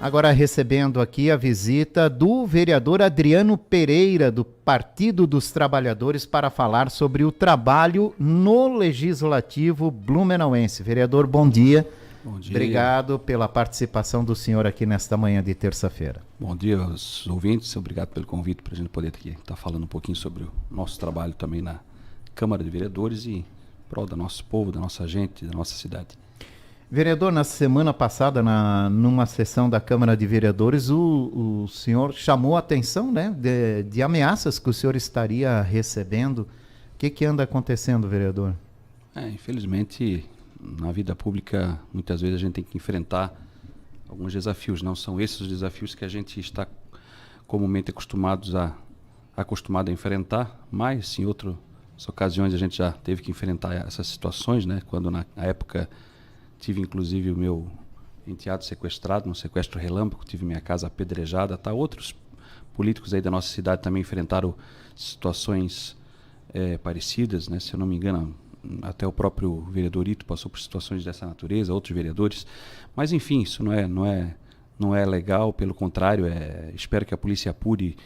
Agora recebendo aqui a visita do vereador Adriano Pereira, do Partido dos Trabalhadores, para falar sobre o trabalho no Legislativo blumenauense. Vereador, bom dia. Bom dia. Obrigado pela participação do senhor aqui nesta manhã de terça-feira. Bom dia aos ouvintes, obrigado pelo convite para a gente poder estar falando um pouquinho sobre o nosso trabalho também na Câmara de Vereadores e em prol do nosso povo, da nossa gente, da nossa cidade. Vereador, na semana passada, numa sessão da Câmara de Vereadores, o senhor chamou a atenção, né, de ameaças que o senhor estaria recebendo. O que anda acontecendo, vereador? Infelizmente, na vida pública, muitas vezes a gente tem que enfrentar alguns desafios. Não são esses os desafios que a gente está comumente acostumado a enfrentar, mas em outras ocasiões a gente já teve que enfrentar essas situações, né? Quando na época tive inclusive o meu enteado sequestrado, num sequestro relâmpago, tive minha casa apedrejada, tá? Outros políticos aí da nossa cidade também enfrentaram situações parecidas, né? Se eu não me engano, até o próprio vereador Ito passou por situações dessa natureza, outros vereadores, mas enfim, isso não é legal, pelo contrário, espero que a polícia apure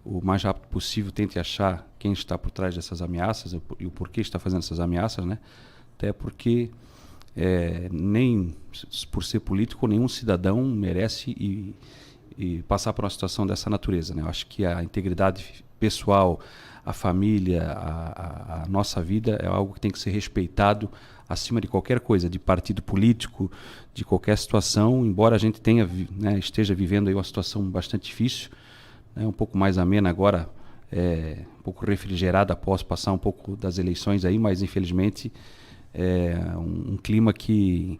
o mais rápido possível, tente achar quem está por trás dessas ameaças e o porquê está fazendo essas ameaças, né? Até porque nem por ser político nenhum cidadão merece e passar por uma situação dessa natureza, né? Eu acho que a integridade pessoal, a família, a nossa vida é algo que tem que ser respeitado acima de qualquer coisa, de partido político, de qualquer situação, embora a gente esteja vivendo aí uma situação bastante difícil, né? Um pouco mais amena agora, um pouco refrigerada após passar um pouco das eleições aí, mas infelizmente um clima que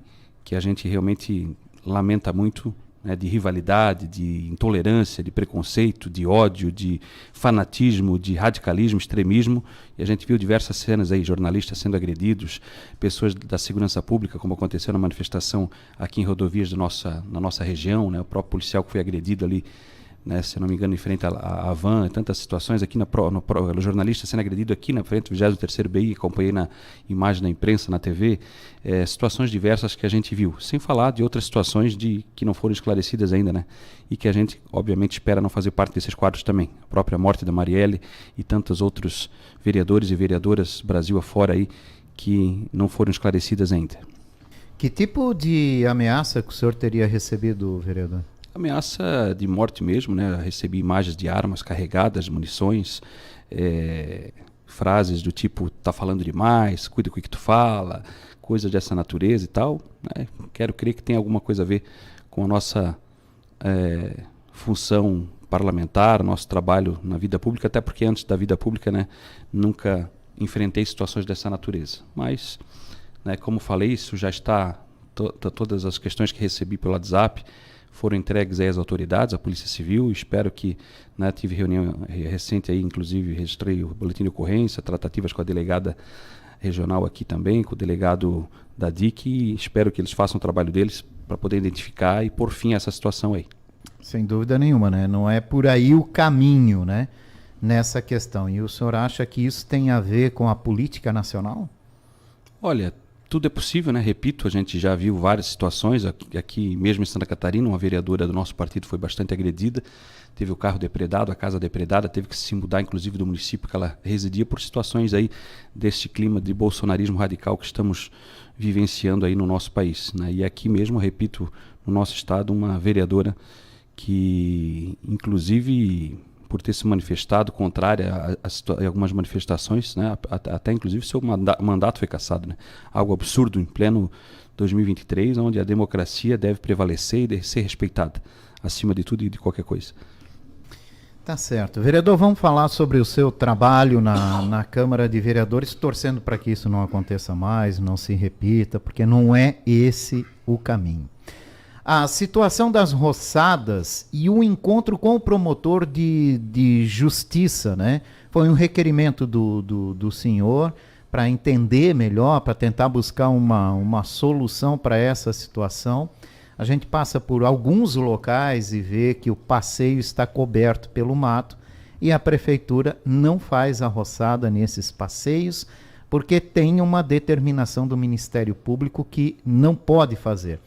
a gente realmente lamenta muito, né, de rivalidade, de intolerância, de preconceito, de ódio, de fanatismo, de radicalismo, extremismo, e a gente viu diversas cenas aí, jornalistas sendo agredidos, pessoas da segurança pública, como aconteceu na manifestação aqui em rodovias na nossa região, né, o próprio policial que foi agredido ali, né, se não me engano, em frente à van, tantas situações aqui o jornalista sendo agredido aqui na frente do 23º BI, acompanhei na imagem da imprensa, na TV, situações diversas que a gente viu, sem falar de outras situações que não foram esclarecidas ainda, né, e que a gente, obviamente, espera não fazer parte desses quadros também, a própria morte da Marielle e tantos outros vereadores e vereadoras Brasil afora aí que não foram esclarecidas ainda. Que tipo de ameaça que o senhor teria recebido, vereador? Ameaça de morte mesmo, né? Recebi imagens de armas carregadas, munições, frases do tipo, tá falando demais, cuida com o que tu fala, coisas dessa natureza e tal, né? Quero crer que tem alguma coisa a ver com a nossa função parlamentar, nosso trabalho na vida pública, até porque antes da vida pública, né, nunca enfrentei situações dessa natureza. Mas, né, como falei, isso já está, todas as questões que recebi pelo WhatsApp, foram entregues aí às autoridades, à Polícia Civil. Espero que, né, tive reunião recente aí, inclusive registrei o boletim de ocorrência, tratativas com a delegada regional aqui também, com o delegado da DIC, e espero que eles façam o trabalho deles para poder identificar e pôr fim a essa situação aí. Sem dúvida nenhuma, né? Não é por aí o caminho, né, nessa questão. E o senhor acha que isso tem a ver com a política nacional? Olha, tudo é possível, né? Repito, a gente já viu várias situações, aqui mesmo em Santa Catarina, uma vereadora do nosso partido foi bastante agredida, teve o carro depredado, a casa depredada, teve que se mudar inclusive do município que ela residia por situações aí deste clima de bolsonarismo radical que estamos vivenciando aí no nosso país, né? E aqui mesmo, repito, no nosso estado, uma vereadora que inclusive, por ter se manifestado contrária a algumas manifestações, né, até inclusive seu mandato foi cassado, né? Algo absurdo em pleno 2023, onde a democracia deve prevalecer e deve ser respeitada, acima de tudo e de qualquer coisa. Tá certo. Vereador, vamos falar sobre o seu trabalho na Câmara de Vereadores, torcendo para que isso não aconteça mais, não se repita, porque não é esse o caminho. A situação das roçadas e o encontro com o promotor de justiça, né? Foi um requerimento do senhor para entender melhor, para tentar buscar uma solução para essa situação. A gente passa por alguns locais e vê que o passeio está coberto pelo mato e a prefeitura não faz a roçada nesses passeios porque tem uma determinação do Ministério Público que não pode fazer.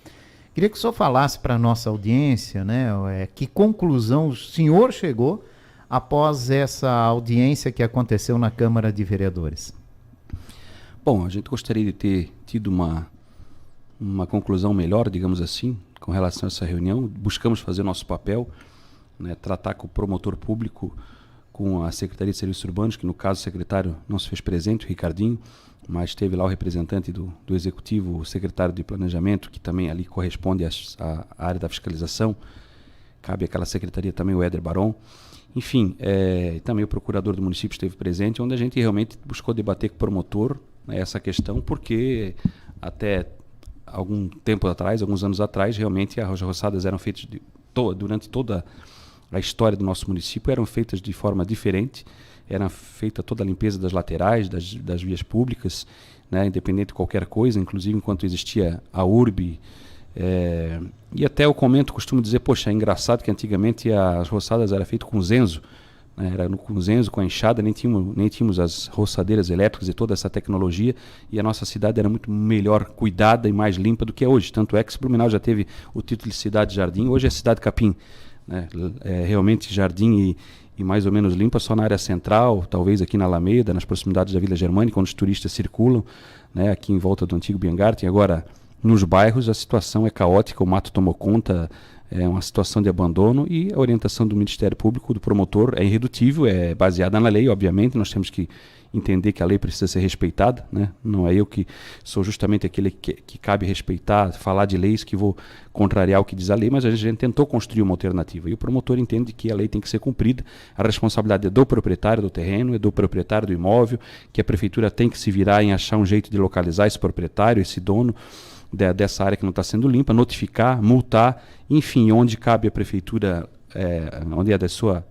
Queria que o senhor falasse para a nossa audiência, né, que conclusão o senhor chegou após essa audiência que aconteceu na Câmara de Vereadores. Bom, a gente gostaria de ter tido uma conclusão melhor, digamos assim, com relação a essa reunião. Buscamos fazer nosso papel, né, tratar com o promotor público, com a Secretaria de Serviços Urbanos, que no caso o secretário não se fez presente, o Ricardinho, mas teve lá o representante do Executivo, o secretário de Planejamento, que também ali corresponde à área da fiscalização. Cabe àquela secretaria também o Éder Baron. Enfim, também o procurador do município esteve presente, onde a gente realmente buscou debater com o promotor, né, essa questão, porque até algum tempo atrás, alguns anos atrás, realmente as roçadas eram feitas durante toda a história do nosso município, eram feitas de forma diferente, era feita toda a limpeza das laterais, das vias públicas, né, independente de qualquer coisa, inclusive enquanto existia a URB. E até eu costumo dizer, poxa, é engraçado que antigamente as roçadas eram feitas com zenzo, né, era com zenzo, com a enxada, nem tínhamos as roçadeiras elétricas e toda essa tecnologia, e a nossa cidade era muito melhor cuidada e mais limpa do que é hoje. Tanto é que Blumenau já teve o título de cidade jardim, hoje é cidade capim, né, realmente jardim e mais ou menos limpa só na área central, talvez aqui na Alameda, nas proximidades da Vila Germânica, onde os turistas circulam, né, aqui em volta do antigo Biengarten. Agora, nos bairros, a situação é caótica, o mato tomou conta, é uma situação de abandono, e a orientação do Ministério Público, do promotor, é irredutível, é baseada na lei, obviamente. Nós temos que entender que a lei precisa ser respeitada, né? Não é eu que sou justamente aquele que cabe respeitar, falar de leis que vou contrariar o que diz a lei, mas a gente tentou construir uma alternativa, e o promotor entende que a lei tem que ser cumprida, a responsabilidade é do proprietário do terreno, é do proprietário do imóvel, que a prefeitura tem que se virar em achar um jeito de localizar esse proprietário, esse dono dessa área que não está sendo limpa, notificar, multar, enfim, onde cabe a prefeitura, onde é da sua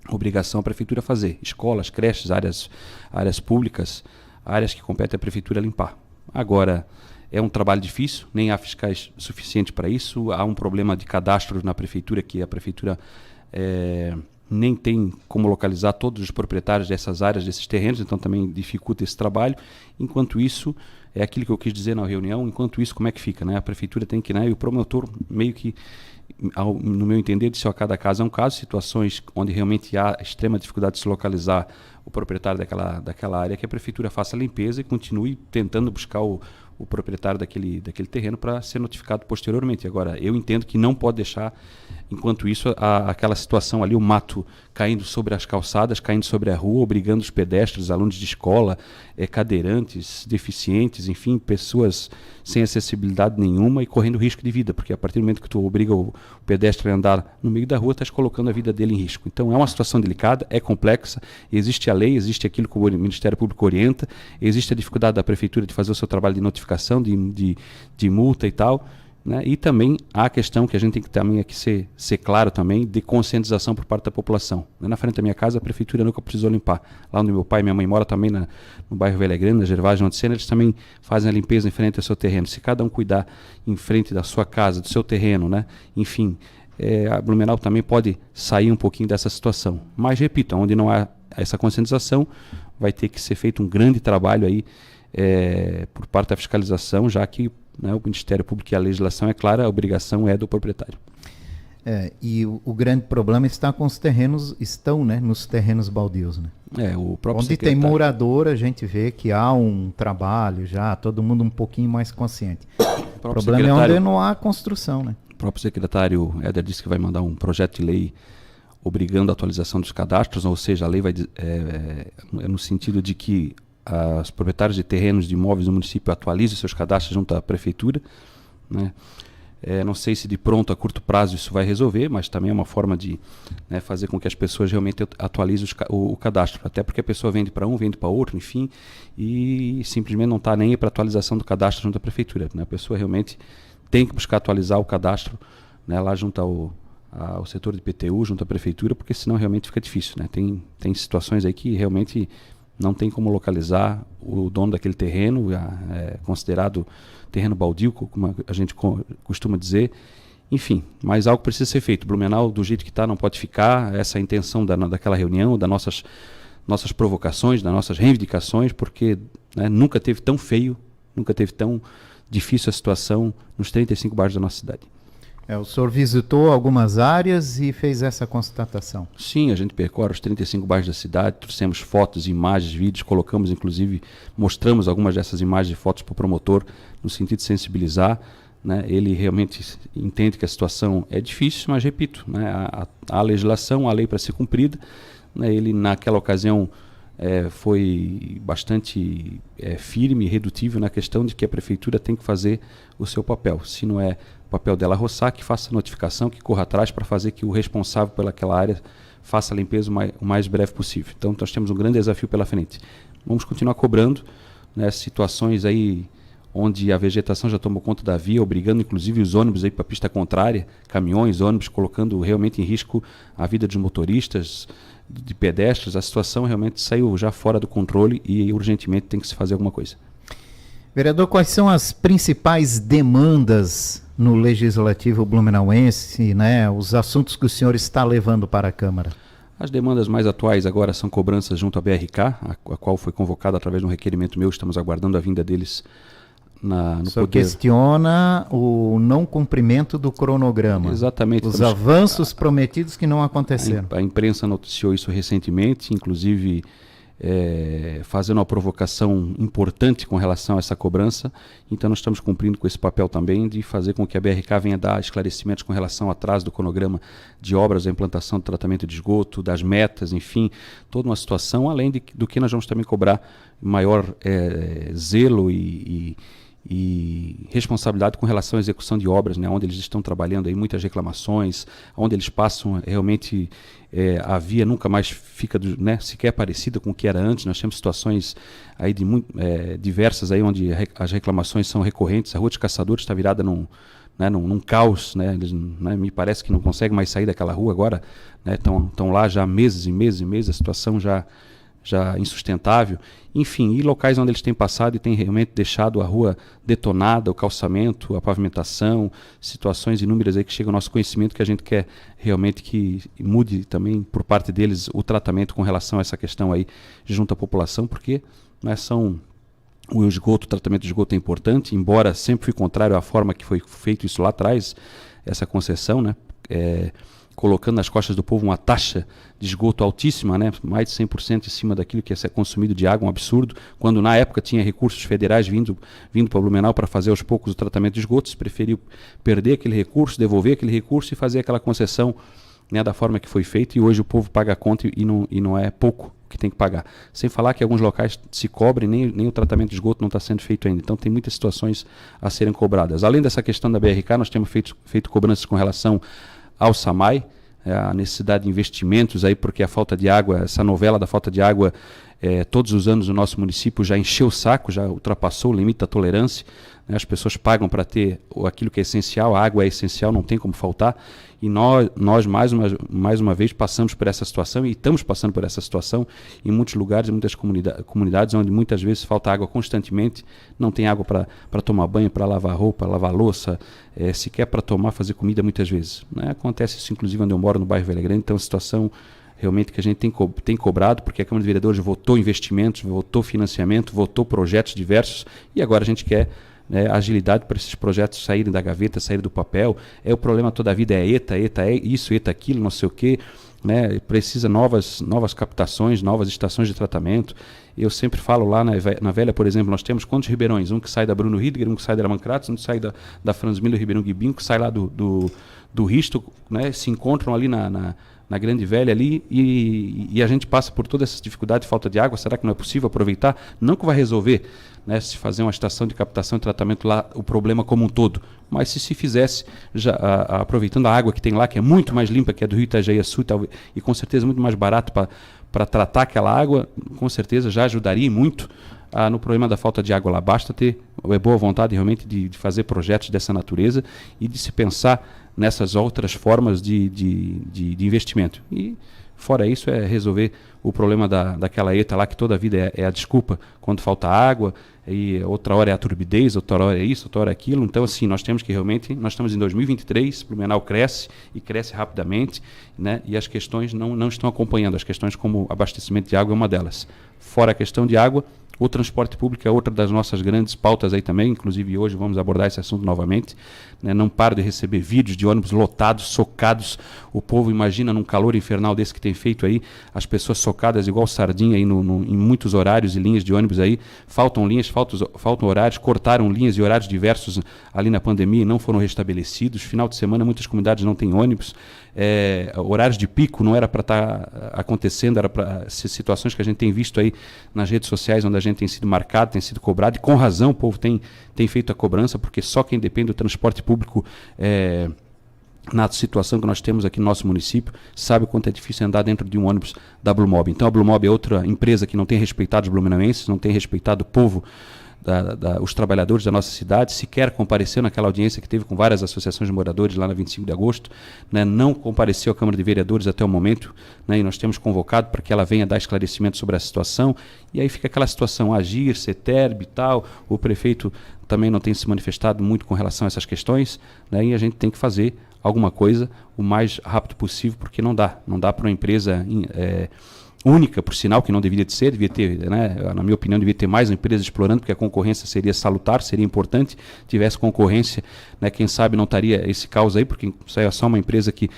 obrigação a prefeitura fazer. Escolas, creches, áreas públicas, áreas que compete a prefeitura limpar. Agora, é um trabalho difícil, nem há fiscais suficientes para isso, há um problema de cadastro na prefeitura, que a prefeitura nem tem como localizar todos os proprietários dessas áreas, desses terrenos, então também dificulta esse trabalho. Enquanto isso, é aquilo que eu quis dizer na reunião, enquanto isso, como é que fica, né? A prefeitura tem que, né, e o promotor meio que, no meu entender, disse a cada caso é um caso, situações onde realmente há extrema dificuldade de se localizar o proprietário daquela área, que a prefeitura faça a limpeza e continue tentando buscar o proprietário daquele terreno para ser notificado posteriormente. Agora, eu entendo que não pode deixar, enquanto isso, aquela situação ali, o mato caindo sobre as calçadas, caindo sobre a rua, obrigando os pedestres, alunos de escola, cadeirantes, deficientes, enfim, pessoas sem acessibilidade nenhuma e correndo risco de vida, porque a partir do momento que tu obriga o pedestre a andar no meio da rua, estás colocando a vida dele em risco. Então é uma situação delicada, é complexa, existe a lei, existe aquilo que o Ministério Público orienta, existe a dificuldade da prefeitura de fazer o seu trabalho de notificação, de multa e tal, né? E também há a questão que a gente tem que também aqui ser claro também, de conscientização por parte da população. Na frente da minha casa a prefeitura nunca precisou limpar. Lá onde meu pai e minha mãe moram também, no bairro Velha Grande, na Gervásio Monte Sena, eles também fazem a limpeza em frente ao seu terreno. Se cada um cuidar em frente da sua casa, do seu terreno, né? Enfim, a Blumenau também pode sair um pouquinho dessa situação. Mas, repito, onde não há essa conscientização, vai ter que ser feito um grande trabalho aí por parte da fiscalização, já que, né, o Ministério Público e a legislação é clara, a obrigação é do proprietário. E o grande problema está com os terrenos, né, nos terrenos baldios, né? O próprio onde tem morador, a gente vê que há um trabalho já, todo mundo um pouquinho mais consciente. O problema é onde não há construção, né? O próprio secretário Éder disse que vai mandar um projeto de lei obrigando a atualização dos cadastros, ou seja, a lei vai no sentido de que os proprietários de terrenos, de imóveis do município atualizem seus cadastros junto à prefeitura, né? Não sei se de pronto, a curto prazo, isso vai resolver, mas também é uma forma de, né, fazer com que as pessoas realmente atualizem o cadastro, até porque a pessoa vende para um, vende para outro, enfim, e simplesmente não está nem aí para atualização do cadastro junto à prefeitura, né? A pessoa realmente tem que buscar atualizar o cadastro, né, lá junto ao setor de PTU, junto à prefeitura, porque senão realmente fica difícil, né? Tem situações aí que realmente não tem como localizar o dono daquele terreno, considerado terreno baldio, como a gente costuma dizer. Enfim, mas algo precisa ser feito. Blumenau, do jeito que está, não pode ficar. Essa é a intenção daquela reunião, das nossas provocações, das nossas reivindicações, porque, né, nunca teve tão feio, nunca teve tão difícil a situação nos 35 bairros da nossa cidade. O senhor visitou algumas áreas e fez essa constatação? Sim, a gente percorre os 35 bairros da cidade, trouxemos fotos, imagens, vídeos, colocamos inclusive, mostramos algumas dessas imagens e fotos para o promotor, no sentido de sensibilizar, né? Ele realmente entende que a situação é difícil, mas repito, né? A legislação, a lei para ser cumprida, né? Ele naquela ocasião foi bastante firme e redutível na questão de que a prefeitura tem que fazer o seu papel. Se não é o papel dela roçar, que faça a notificação, que corra atrás para fazer que o responsável pelaquela área faça a limpeza o mais breve possível. Então nós temos um grande desafio pela frente. Vamos continuar cobrando, né, situações aí onde a vegetação já tomou conta da via, obrigando inclusive os ônibus aí para a pista contrária, caminhões, ônibus, colocando realmente em risco a vida dos motoristas, de pedestres. A situação realmente saiu já fora do controle e urgentemente tem que se fazer alguma coisa. Vereador, quais são as principais demandas no Legislativo blumenauense, né? Os assuntos que o senhor está levando para a Câmara? As demandas mais atuais agora são cobranças junto à BRK, a qual foi convocada através de um requerimento meu. Estamos aguardando a vinda deles no senhor poder. Questiona o não cumprimento do cronograma. Exatamente. Os avanços prometidos que não aconteceram. A imprensa noticiou isso recentemente, inclusive fazendo uma provocação importante com relação a essa cobrança. Então nós estamos cumprindo com esse papel também de fazer com que a BRK venha dar esclarecimentos com relação ao atraso do cronograma de obras, da implantação do tratamento de esgoto, das metas, enfim, toda uma situação, além do que nós vamos também cobrar maior zelo e responsabilidade com relação à execução de obras, né, onde eles estão trabalhando aí muitas reclamações, onde eles passam realmente a via nunca mais fica sequer parecida com o que era antes. Nós temos situações aí diversas aí onde as reclamações são recorrentes. A Rua dos Caçadores está virada num caos, né? Eles, me parece que não conseguem mais sair daquela rua agora, estão lá já meses e meses e meses, a situação já insustentável. Enfim, e locais onde eles têm passado e têm realmente deixado a rua detonada, o calçamento, a pavimentação, situações inúmeras aí que chegam ao nosso conhecimento, que a gente quer realmente que mude também por parte deles o tratamento com relação a essa questão aí junto à população, porque o esgoto, o tratamento de esgoto é importante, embora sempre fui contrário à forma que foi feito isso lá atrás, essa concessão, né? Colocando nas costas do povo uma taxa de esgoto altíssima, né? Mais de 100% em cima daquilo que ia ser consumido de água, um absurdo, quando na época tinha recursos federais vindo para Blumenau para fazer aos poucos o tratamento de esgoto. Se preferiu perder aquele recurso, devolver aquele recurso e fazer aquela concessão, né, da forma que foi feito, e hoje o povo paga a conta e não é pouco que tem que pagar. Sem falar que alguns locais se cobrem, nem o tratamento de esgoto não está sendo feito ainda. Então tem muitas situações a serem cobradas. Além dessa questão da BRK, nós temos feito cobranças com relação ao SAMAI, a necessidade de investimentos aí, porque a falta de água, essa novela da falta de água, todos os anos o nosso município já encheu o saco, já ultrapassou o limite da tolerância, né? As pessoas pagam para ter aquilo que é essencial, a água é essencial, não tem como faltar, e nós mais uma vez passamos por essa situação, e estamos passando por essa situação em muitos lugares, em muitas comunidades onde muitas vezes falta água constantemente, não tem água para tomar banho, para lavar roupa, lavar louça, sequer para tomar, fazer comida muitas vezes, né? Acontece isso inclusive onde eu moro, no bairro Velha Grande. Então é uma situação realmente que a gente tem cobrado, porque a Câmara de Vereadores votou investimentos, votou financiamento, votou projetos diversos, e agora a gente quer agilidade para esses projetos saírem da gaveta, saírem do papel. O problema toda a vida é ETA isso, ETA aquilo, não sei o quê, né? Precisa novas captações, novas estações de tratamento. Eu sempre falo lá na Velha, por exemplo, nós temos quantos ribeirões? Um que sai da Bruno Hidger, um que sai da Mancratos, um que sai da Franz Miller, Ribeirão Guibinho, que sai lá do Risto, né? Se encontram ali na Grande Velha ali, e a gente passa por toda essa dificuldade de falta de água. Será que não é possível aproveitar? Não que vai resolver, né, se fazer uma estação de captação e tratamento lá, o problema como um todo, mas se fizesse, aproveitando a água que tem lá, que é muito mais limpa que a do Rio Itajaí-Açu, e com certeza muito mais barato para tratar aquela água, com certeza já ajudaria muito no problema da falta de água lá. Basta ter boa vontade realmente de fazer projetos dessa natureza e de se pensar nessas outras formas de investimento. E fora isso, resolver o problema daquela ETA lá, que toda a vida é a desculpa quando falta água, e outra hora é a turbidez, outra hora é isso, outra hora é aquilo. Então, assim, nós temos que realmente, nós estamos em 2023, Blumenau cresce, e cresce rapidamente, né? E as questões não estão acompanhando. As questões como abastecimento de água é uma delas. Fora a questão de água, O transporte público é outra das nossas grandes pautas aí também, inclusive hoje vamos abordar esse assunto novamente. Né? Não paro de receber vídeos de ônibus lotados, socados. O povo imagina num calor infernal desse que tem feito aí, as pessoas socadas igual sardinha aí em muitos horários e linhas de ônibus aí. Faltam linhas, faltam horários, cortaram linhas e horários diversos ali na pandemia e não foram restabelecidos. Final de semana muitas comunidades não têm ônibus. Horários de pico não era para estar acontecendo, era para situações que a gente tem visto aí nas redes sociais, onde a gente tem sido marcado, tem sido cobrado, e com razão o povo tem feito a cobrança, porque só quem depende do transporte público na situação que nós temos aqui no nosso município, sabe o quanto é difícil andar dentro de um ônibus da Blue Mob. Então a Blue Mob é outra empresa que não tem respeitado os blumenauenses, não tem respeitado o povo, os trabalhadores da nossa cidade, sequer compareceu naquela audiência que teve com várias associações de moradores lá na 25 de agosto, né, não compareceu à Câmara de Vereadores até o momento, né, e nós temos convocado para que ela venha dar esclarecimento sobre a situação, e aí fica aquela situação, Agir, CETERB e tal, o prefeito também não tem se manifestado muito com relação a essas questões, né, e a gente tem que fazer alguma coisa o mais rápido possível, porque não dá para uma empresa única, por sinal, que não deveria de ser, devia ter, né, na minha opinião, devia ter mais empresas explorando, porque a concorrência seria salutar, seria importante, tivesse concorrência, né, quem sabe não estaria esse caos aí, porque isso é só uma empresa que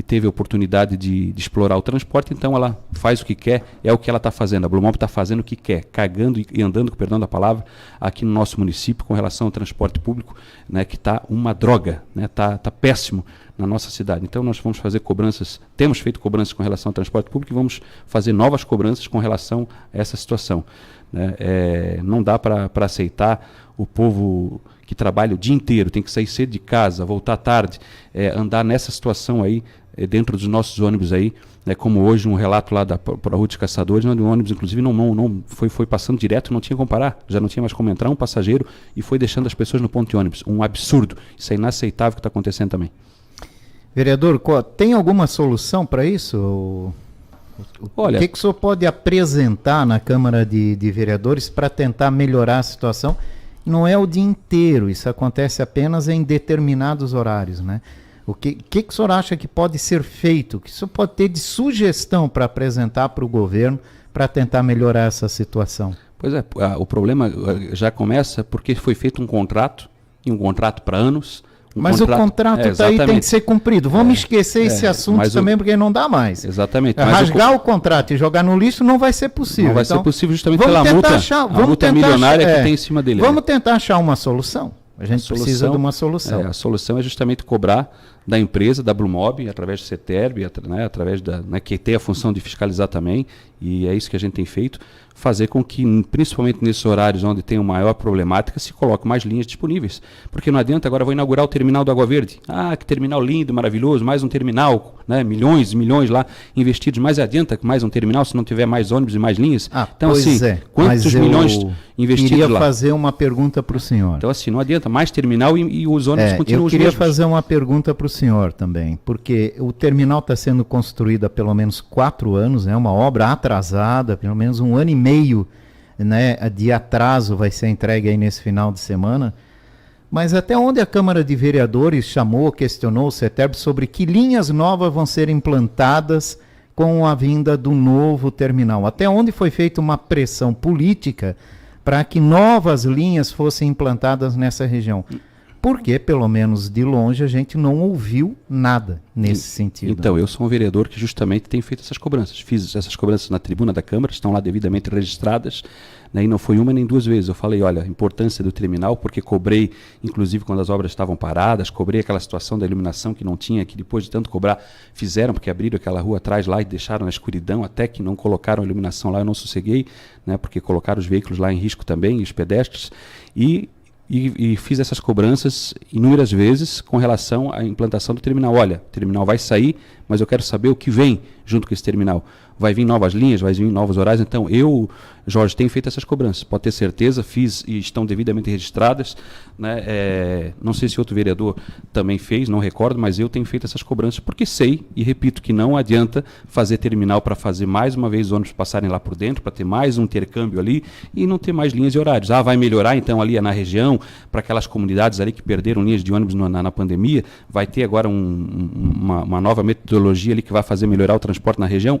teve a oportunidade de explorar o transporte, então ela faz o que quer, é o que ela está fazendo, a Blue Mob está fazendo o que quer, cagando e andando, com perdão da palavra, aqui no nosso município com relação ao transporte público, né, que está uma droga, né, tá péssimo na nossa cidade. Então nós vamos fazer cobranças, temos feito cobranças com relação ao transporte público e vamos fazer novas cobranças com relação a essa situação. Né? Não dá para aceitar o povo que trabalha o dia inteiro, tem que sair cedo de casa, voltar tarde, andar nessa situação aí, dentro dos nossos ônibus aí, né? Como hoje um relato lá da Rua de Caçadores, onde o ônibus inclusive não foi passando direto, não tinha como parar, já não tinha mais como entrar um passageiro e foi deixando as pessoas no ponto de ônibus. Um absurdo, isso é inaceitável que está acontecendo também. Vereador, tem alguma solução para isso? Olha, o que o senhor pode apresentar na Câmara de Vereadores para tentar melhorar a situação? Não é o dia inteiro, isso acontece apenas em determinados horários, né? O que o senhor acha que pode ser feito? O que o senhor pode ter de sugestão para apresentar para o governo para tentar melhorar essa situação? Pois é, o problema já começa porque foi feito um contrato, e um contrato para anos. Mas o contrato está aí, tem que ser cumprido. Vamos esquecer esse assunto também, porque não dá mais. Exatamente. Rasgar o contrato e jogar no lixo não vai ser possível. Não vai ser possível justamente pela multa, a multa milionária que tem em cima dele. Vamos tentar achar uma solução. A gente precisa de uma solução. A solução é justamente cobrar da empresa, da Blue Mob, através do CETERB, né, através que tem a função de fiscalizar também, e é isso que a gente tem feito, fazer com que, principalmente nesses horários onde tem uma maior problemática, se coloque mais linhas disponíveis. Porque não adianta, agora vou inaugurar o terminal do Água Verde. Ah, que terminal lindo, maravilhoso, mais um terminal, né, milhões e milhões lá investidos, mas adianta mais um terminal se não tiver mais ônibus e mais linhas? Então, assim, quantos milhões investidos lá? Eu queria fazer uma pergunta para o senhor. Então, assim, não adianta mais terminal e os ônibus continuam os mesmos. Eu queria fazer uma pergunta para o senhor também, porque o terminal está sendo construído há pelo menos 4 anos, é uma obra atrasada, pelo menos 1 ano e meio, né, de atraso vai ser entregue aí nesse final de semana. Mas até onde a Câmara de Vereadores questionou o CETERB sobre que linhas novas vão ser implantadas com a vinda do novo terminal? Até onde foi feita uma pressão política para que novas linhas fossem implantadas nessa região? Porque, pelo menos de longe, a gente não ouviu nada nesse sentido. Então, eu sou um vereador que justamente tem feito essas cobranças. Fiz essas cobranças na tribuna da Câmara, estão lá devidamente registradas, né, e não foi uma nem 2 vezes. Eu falei, olha, a importância do terminal, porque cobrei, inclusive quando as obras estavam paradas, cobrei aquela situação da iluminação que não tinha, que depois de tanto cobrar, fizeram, porque abriram aquela rua atrás lá e deixaram na escuridão, até que não colocaram a iluminação lá, eu não sosseguei, né, porque colocaram os veículos lá em risco também, e os pedestres, e fiz essas cobranças inúmeras vezes com relação à implantação do terminal. Olha, o terminal vai sair, mas eu quero saber o que vem junto com esse terminal. Vai vir novas linhas, vai vir novos horários. Então, eu, Jorge, tenho feito essas cobranças. Pode ter certeza, fiz e estão devidamente registradas. Né? Não sei se outro vereador também fez, não recordo, mas eu tenho feito essas cobranças porque sei, e repito, que não adianta fazer terminal para fazer mais uma vez os ônibus passarem lá por dentro, para ter mais um intercâmbio ali e não ter mais linhas e horários. Vai melhorar então ali na região, para aquelas comunidades ali que perderam linhas de ônibus na pandemia, vai ter agora uma nova metodologia ali que vai fazer melhorar o transporte na região.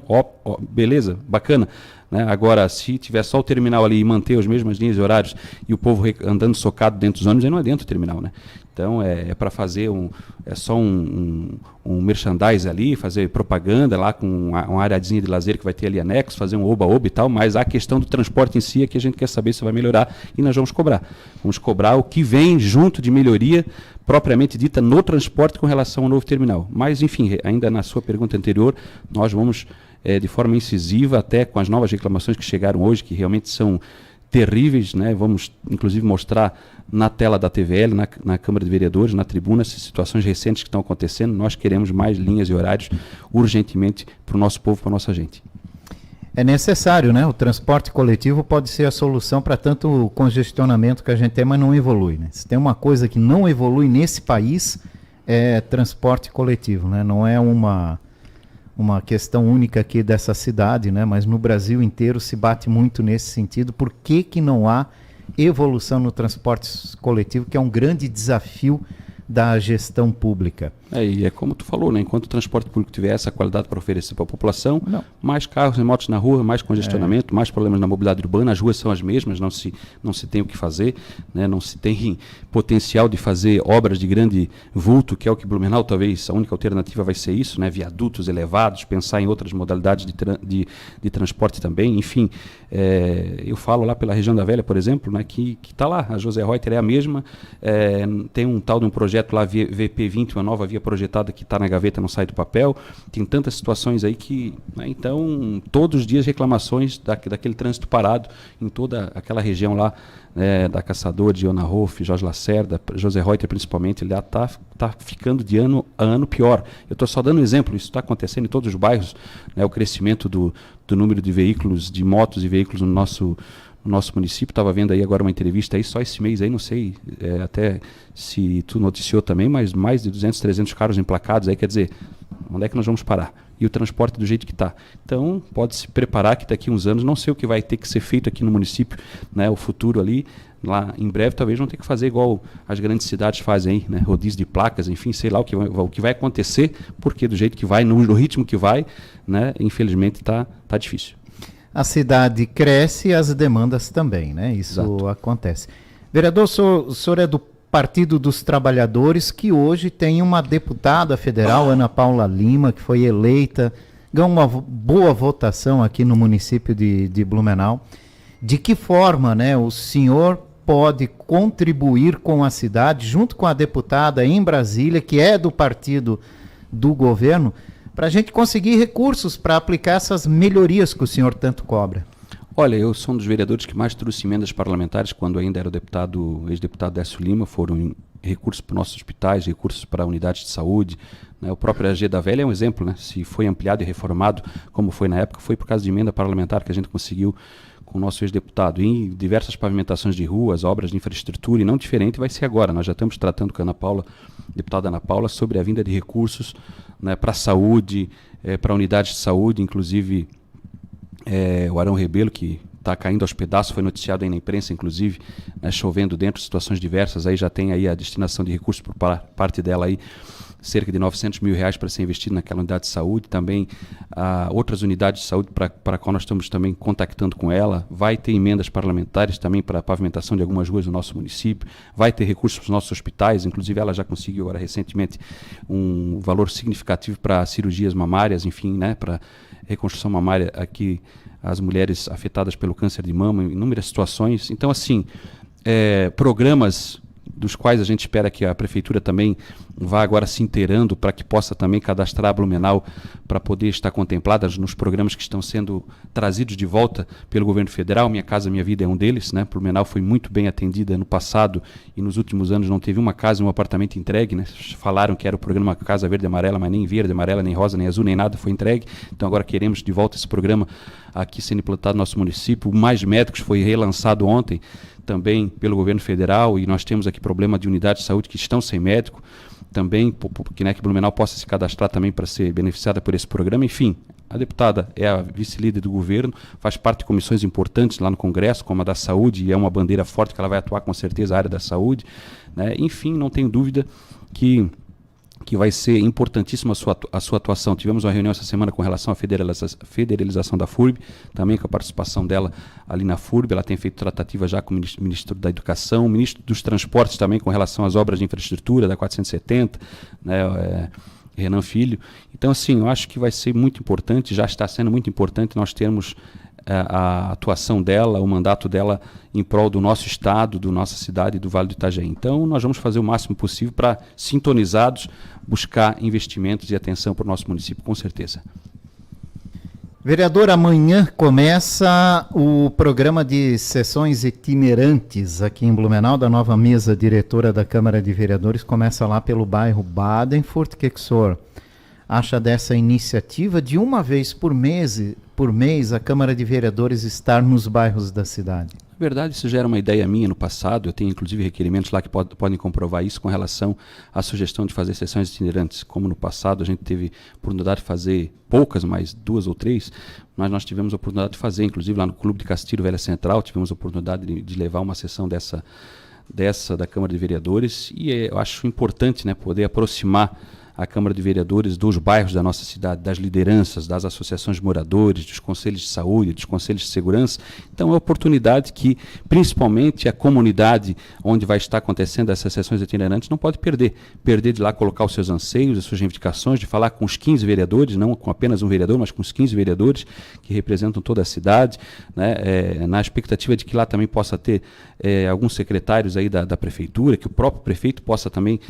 Beleza, bacana. né? Agora, se tiver só o terminal ali e manter as mesmas linhas e horários e o povo andando socado dentro dos ônibus, aí não é dentro do terminal, né? Então, é para fazer um merchandise ali, fazer propaganda lá com uma areazinha de lazer que vai ter ali anexo, fazer um oba-oba e tal, mas a questão do transporte em si é que a gente quer saber se vai melhorar e nós vamos cobrar. Vamos cobrar o que vem junto de melhoria propriamente dita no transporte com relação ao novo terminal. Mas, enfim, ainda na sua pergunta anterior, nós vamos, de forma incisiva, até com as novas reclamações que chegaram hoje, que realmente são terríveis, né? Vamos, inclusive, mostrar na tela da TVL, na Câmara de Vereadores, na tribuna, essas situações recentes que estão acontecendo. Nós queremos mais linhas e horários urgentemente para o nosso povo, para a nossa gente. É necessário, né? O transporte coletivo pode ser a solução para tanto congestionamento que a gente tem, mas não evolui, né? Se tem uma coisa que não evolui nesse país, é transporte coletivo, né? Não é uma questão única aqui dessa cidade, né? Mas no Brasil inteiro se bate muito nesse sentido. Por que não há evolução no transporte coletivo, que é um grande desafio da gestão pública? E é como tu falou, né? Enquanto o transporte público tiver essa qualidade para oferecer para a população, mais carros e motos na rua, mais congestionamento, mais problemas na mobilidade urbana, as ruas são as mesmas, não se tem o que fazer, né? Não se tem potencial de fazer obras de grande vulto, que é o que Blumenau talvez, a única alternativa vai ser isso, né? Viadutos elevados, pensar em outras modalidades de transporte também, enfim. Eu falo lá pela região da Velha, por exemplo, né? Que está lá, a José Reuter é a mesma, tem um tal de um projeto lá, VP20, uma nova via projetada que está na gaveta, não sai do papel. Tem tantas situações aí que, né, então, todos os dias reclamações daquele trânsito parado em toda aquela região lá, da Caçador, de Iona Rolf, Jorge Lacerda, José Reuter principalmente, ele já está ficando de ano a ano pior. Eu estou só dando um exemplo, isso está acontecendo em todos os bairros, né, o crescimento do número de veículos, de motos e veículos no nosso município. Estava vendo aí agora uma entrevista aí, só esse mês aí, não sei até se tu noticiou também, mas mais de 200, 300 carros emplacados aí, quer dizer, onde é que nós vamos parar? E o transporte do jeito que está. Então, pode se preparar que daqui a uns anos, não sei o que vai ter que ser feito aqui no município, né, o futuro ali, lá em breve, talvez vão ter que fazer igual as grandes cidades fazem aí, né, rodízio de placas, enfim, sei lá o que vai acontecer, porque do jeito que vai, no ritmo que vai, né, infelizmente tá difícil. A cidade cresce e as demandas também, né? Isso Exato. Acontece. Vereador, o senhor é do Partido dos Trabalhadores, que hoje tem uma deputada federal, Ana Paula Lima, que foi eleita, ganhou uma boa votação aqui no município de Blumenau. De que forma, né, o senhor pode contribuir com a cidade, junto com a deputada em Brasília, que é do partido do governo, para a gente conseguir recursos para aplicar essas melhorias que o senhor tanto cobra? Olha, eu sou um dos vereadores que mais trouxe emendas parlamentares quando ainda era o ex-deputado Décio Lima. Foram recursos para os nossos hospitais, recursos para unidades de saúde, né? O próprio AG da Velha é um exemplo, né? Se foi ampliado e reformado, como foi na época, foi por causa de emenda parlamentar que a gente conseguiu com o nosso ex-deputado. Em diversas pavimentações de ruas, obras de infraestrutura, e não diferente vai ser agora. Nós já estamos tratando com a Ana Paula, deputada Ana Paula, sobre a vinda de recursos, né, para a saúde, para unidades de saúde, inclusive o Arão Rebelo, que está caindo aos pedaços, foi noticiado aí na imprensa, inclusive, né, chovendo dentro, situações diversas, aí já tem aí a destinação de recursos por parte dela aí, cerca de 900 mil reais para ser investido naquela unidade de saúde, também outras unidades de saúde para a qual nós estamos também contactando com ela. Vai ter emendas parlamentares também para a pavimentação de algumas ruas do nosso município, vai ter recursos para os nossos hospitais, inclusive ela já conseguiu agora recentemente um valor significativo para cirurgias mamárias, enfim, né, para reconstrução mamária aqui, as mulheres afetadas pelo câncer de mama, em inúmeras situações. Então, assim, programas dos quais a gente espera que a Prefeitura também vá agora se inteirando para que possa também cadastrar a Blumenau para poder estar contemplada nos programas que estão sendo trazidos de volta pelo governo federal. Minha Casa Minha Vida é um deles, né? Blumenau foi muito bem atendida no passado e nos últimos anos não teve uma casa e um apartamento entregue, né? Falaram que era o programa Casa Verde e Amarela, mas nem verde, amarela, nem rosa, nem azul, nem nada foi entregue. Então agora queremos de volta esse programa aqui sendo implantado no nosso município. O Mais Médicos foi relançado ontem também pelo governo federal, e nós temos aqui problema de unidades de saúde que estão sem médico, também, que, né, que Blumenau possa se cadastrar também para ser beneficiada por esse programa. Enfim, a deputada é a vice-líder do governo, faz parte de comissões importantes lá no Congresso, como a da saúde, e é uma bandeira forte que ela vai atuar com certeza na área da saúde, né? Enfim, não tenho dúvida que que vai ser importantíssima a sua atuação. Tivemos uma reunião essa semana com relação à federalização da FURB, também com a participação dela ali na FURB. Ela tem feito tratativa já com o Ministro da Educação, o Ministro dos Transportes também com relação às obras de infraestrutura da 470, né, Renan Filho. Então, assim, eu acho que vai ser muito importante, já está sendo muito importante nós termos a atuação dela, o mandato dela em prol do nosso estado, da nossa cidade e do Vale do Itajaí. Então, nós vamos fazer o máximo possível para, sintonizados, buscar investimentos e atenção para o nosso município, com certeza. Vereador, amanhã começa o programa de sessões itinerantes aqui em Blumenau, da nova mesa diretora da Câmara de Vereadores. Começa lá pelo bairro Badenfurt. O que o senhor acha dessa iniciativa de uma vez por mês a Câmara de Vereadores estar nos bairros da cidade? Na verdade, isso já era uma ideia minha no passado. Eu tenho inclusive requerimentos lá que podem comprovar isso com relação à sugestão de fazer sessões itinerantes. Como no passado a gente teve oportunidade de fazer poucas, mas 2 ou 3, mas nós tivemos a oportunidade de fazer, inclusive lá no Clube de Castilho Velha Central, tivemos a oportunidade de levar uma sessão dessa da Câmara de Vereadores, e eu acho importante, né, poder aproximar a Câmara de Vereadores dos bairros da nossa cidade, das lideranças, das associações de moradores, dos conselhos de saúde, dos conselhos de segurança. Então é uma oportunidade que, principalmente, a comunidade onde vai estar acontecendo essas sessões itinerantes não pode perder. Perder de lá colocar os seus anseios, as suas reivindicações, de falar com os 15 vereadores, não com apenas um vereador, mas com os 15 vereadores que representam toda a cidade, né, na expectativa de que lá também possa ter alguns secretários aí da prefeitura, que o próprio prefeito possa também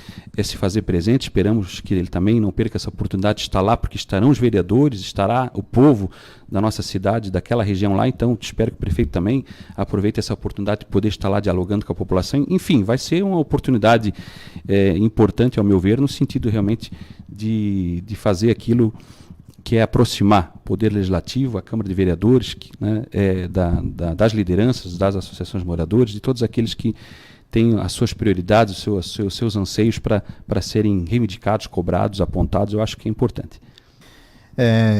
se fazer presente. Esperamos que ele também não perca essa oportunidade de estar lá, porque estarão os vereadores, estará o povo da nossa cidade, daquela região lá. Então, espero que o prefeito também aproveite essa oportunidade de poder estar lá dialogando com a população. Enfim, vai ser uma oportunidade importante, ao meu ver, no sentido realmente de fazer aquilo que é aproximar o Poder Legislativo, a Câmara de Vereadores, né, das lideranças, das associações de moradores, de todos aqueles que têm as suas prioridades, os seus anseios para serem reivindicados, cobrados, apontados. Eu acho que é importante.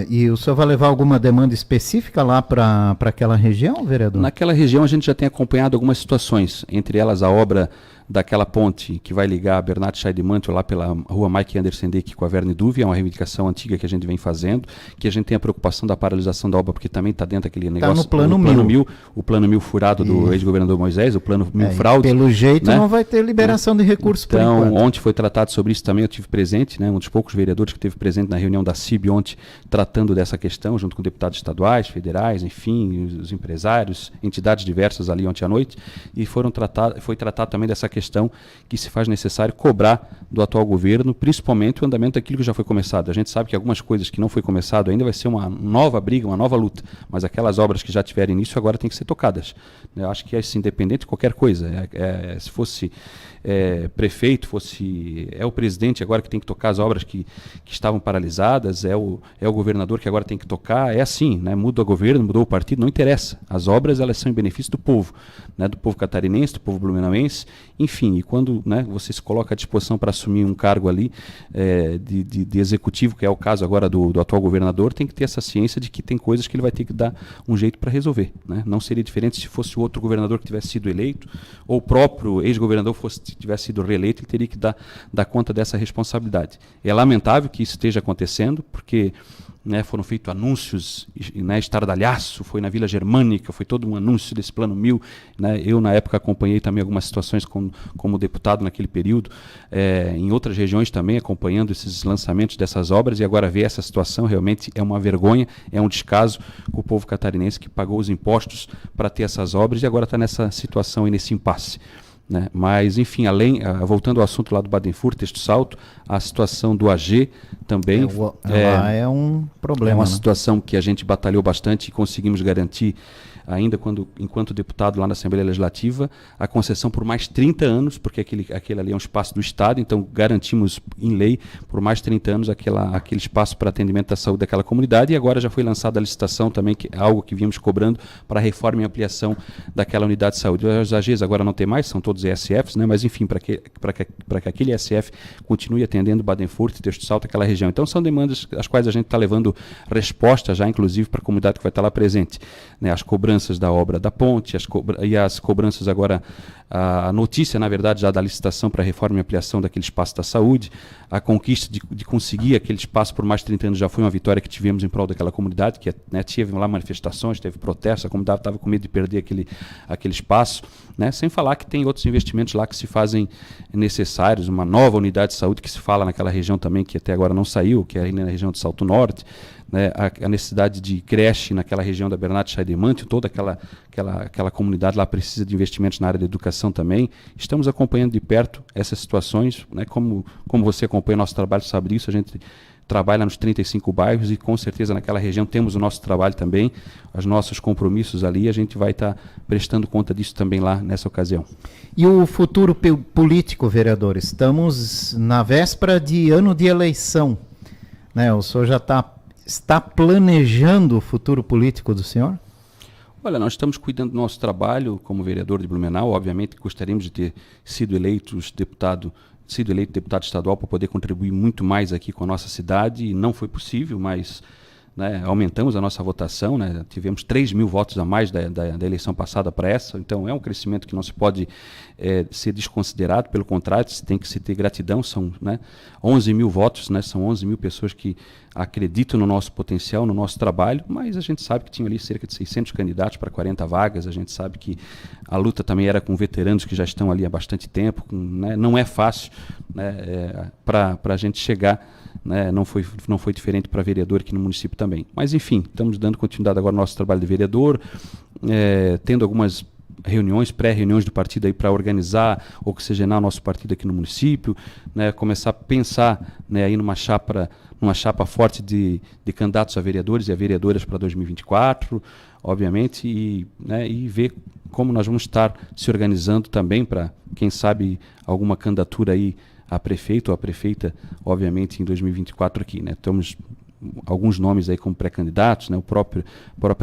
E o senhor vai levar alguma demanda específica lá para aquela região, vereador? Naquela região a gente já tem acompanhado algumas situações, entre elas a obra daquela ponte que vai ligar a Bernat Scheidemantl lá pela rua Mike Andersen Deck com a Verne Duve. É uma reivindicação antiga que a gente vem fazendo, que a gente tem a preocupação da paralisação da obra, porque também está dentro daquele negócio. Está no plano 1000. O plano 1000 furado do ex-governador Moisés, o plano 1000 fraude. Pelo jeito, né, não vai ter liberação de recursos por enquanto. Então, ontem foi tratado sobre isso também, eu tive presente, né, um dos poucos vereadores que esteve presente na reunião da CIB ontem, tratando dessa questão, junto com deputados estaduais, federais, enfim, os empresários, entidades diversas ali ontem à noite, e foi tratado também dessa questão que se faz necessário cobrar do atual governo, principalmente o andamento daquilo que já foi começado. A gente sabe que algumas coisas que não foi começado ainda vai ser uma nova briga, uma nova luta, mas aquelas obras que já tiveram início agora têm que ser tocadas. Eu acho que é independente de qualquer coisa. Se fosse prefeito, é o presidente agora que tem que tocar as obras que estavam paralisadas, é o governador que agora tem que tocar. É assim, né? Muda o governo, mudou o partido, não interessa. As obras, elas são em benefício do povo, né? Do povo catarinense, do povo blumenauense, enfim. E quando, né, você se coloca à disposição para assumir um cargo ali de executivo, que é o caso agora do atual governador, tem que ter essa ciência de que tem coisas que ele vai ter que dar um jeito para resolver, né? Não seria diferente se fosse o outro governador que tivesse sido eleito, ou o próprio ex-governador tivesse sido reeleito, ele teria que dar conta dessa responsabilidade. É lamentável que isso esteja acontecendo, porque, né, foram feitos anúncios, né, estardalhaço, foi na Vila Germânica, foi todo um anúncio desse plano 1000, né? Eu, na época, acompanhei também algumas situações como deputado naquele período, em outras regiões também, acompanhando esses lançamentos dessas obras, e agora ver essa situação realmente é uma vergonha, é um descaso com o povo catarinense que pagou os impostos para ter essas obras e agora está nessa situação e nesse impasse, né? Mas, enfim, voltando ao assunto lá do Badenfurt, Texto Salto, a situação do AG também é um problema. É uma, né, situação que a gente batalhou bastante e conseguimos garantir, ainda enquanto deputado lá na Assembleia Legislativa, a concessão por mais 30 anos, porque aquele ali é um espaço do Estado, então garantimos em lei por mais 30 anos aquele espaço para atendimento da saúde daquela comunidade, e agora já foi lançada a licitação também, que é algo que vínhamos cobrando para a reforma e ampliação daquela unidade de saúde. Os AGs agora não tem mais, são todos ESFs, né? Mas enfim, para que aquele ESF continue atendendo Badenfurt, Texto Salto, aquela região. Então são demandas às quais a gente está levando resposta já, inclusive, para a comunidade que vai estar lá presente, né? As cobranças da obra da ponte, e as cobranças agora a notícia, na verdade, já da licitação para a reforma e ampliação daquele espaço da saúde, a conquista de conseguir aquele espaço por mais de 30 anos já foi uma vitória que tivemos em prol daquela comunidade, que, né, tive lá manifestações, teve protestos, a comunidade estava com medo de perder aquele espaço, né, sem falar que tem outros investimentos lá que se fazem necessários, uma nova unidade de saúde que se fala naquela região também, que até agora não saiu, que é ali na região de Salto Norte, né, a necessidade de creche naquela região da Bernardo Chaidemantio, toda aquela comunidade lá precisa de investimentos na área da educação também. Estamos acompanhando de perto essas situações, né, como você acompanha o nosso trabalho, sabe disso, a gente trabalha nos 35 bairros e com certeza naquela região temos o nosso trabalho também, os nossos compromissos ali, a gente vai estar prestando conta disso também lá nessa ocasião. E o futuro político, vereador? Estamos na véspera de ano de eleição, né? O senhor já está planejando o futuro político do senhor? Olha, nós estamos cuidando do nosso trabalho como vereador de Blumenau. Obviamente gostaríamos de ter sido eleito deputado estadual para poder contribuir muito mais aqui com a nossa cidade, e não foi possível, mas, né, aumentamos a nossa votação, né, tivemos 3.000 votos a mais da eleição passada para essa, então é um crescimento que não se pode ser desconsiderado, pelo contrário, tem que se ter gratidão, são, né, 11.000 votos, né, são 11.000 pessoas que acreditam no nosso potencial, no nosso trabalho, mas a gente sabe que tinha ali cerca de 600 candidatos para 40 vagas, a gente sabe que a luta também era com veteranos que já estão ali há bastante tempo, né, não é fácil, né, para a gente chegar, né, não foi diferente para vereador aqui no município também. Mas enfim, estamos dando continuidade agora no nosso trabalho de vereador, tendo algumas reuniões, pré-reuniões do partido aí para organizar, oxigenar o nosso partido aqui no município, né, começar a pensar, né, aí numa chapa forte de candidatos a vereadores e a vereadoras para 2024, obviamente, e ver como nós vamos estar se organizando também para, quem sabe, alguma candidatura aí a prefeito ou a prefeita, obviamente, em 2024 aqui, né? Temos alguns nomes aí como pré-candidatos, né? A própria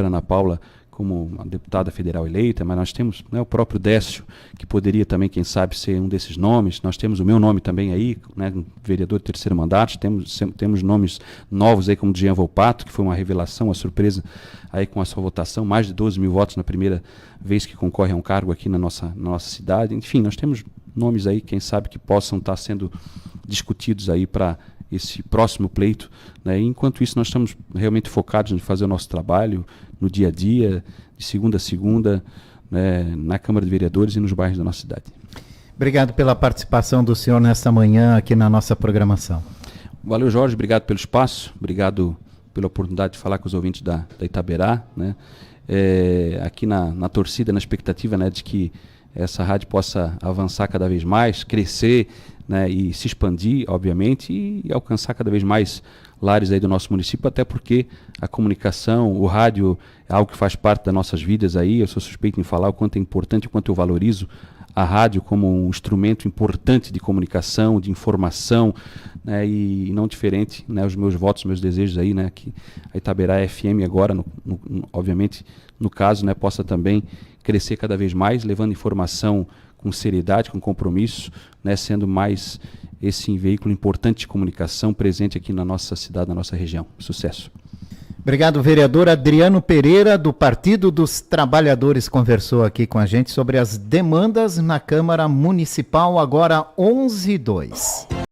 Ana Paula como uma deputada federal eleita, mas nós temos, né, o próprio Décio, que poderia também, quem sabe, ser um desses nomes. Nós temos o meu nome também aí, né, vereador de terceiro mandato. Temos nomes novos aí, como o Jean Volpato, que foi uma revelação, uma surpresa aí com a sua votação, mais de 12.000 votos na primeira vez que concorre a um cargo aqui na nossa cidade. Enfim, nós temos nomes aí, quem sabe, que possam estar sendo discutidos aí para esse próximo pleito, né? Enquanto isso, nós estamos realmente focados em fazer o nosso trabalho no dia a dia, de segunda a segunda, né, na Câmara de Vereadores e nos bairros da nossa cidade. Obrigado pela participação do senhor nesta manhã aqui na nossa programação. Valeu, Jorge, obrigado pelo espaço, obrigado pela oportunidade de falar com os ouvintes da Itaberá, né? Aqui na torcida, na expectativa, né, de que essa rádio possa avançar cada vez mais, crescer, né, e se expandir, obviamente, e alcançar cada vez mais lares aí do nosso município, até porque a comunicação, o rádio é algo que faz parte das nossas vidas aí. Eu sou suspeito em falar o quanto é importante, o quanto eu valorizo a rádio como um instrumento importante de comunicação, de informação, né, e não diferente, né, os meus votos, meus desejos aí, né, que a Itaberá FM agora, obviamente, no caso, né, possa também crescer cada vez mais, levando informação com seriedade, com compromisso, né, sendo mais esse veículo importante de comunicação presente aqui na nossa cidade, na nossa região. Sucesso. Obrigado, vereador Adriano Pereira, do Partido dos Trabalhadores, conversou aqui com a gente sobre as demandas na Câmara Municipal, agora 11h02.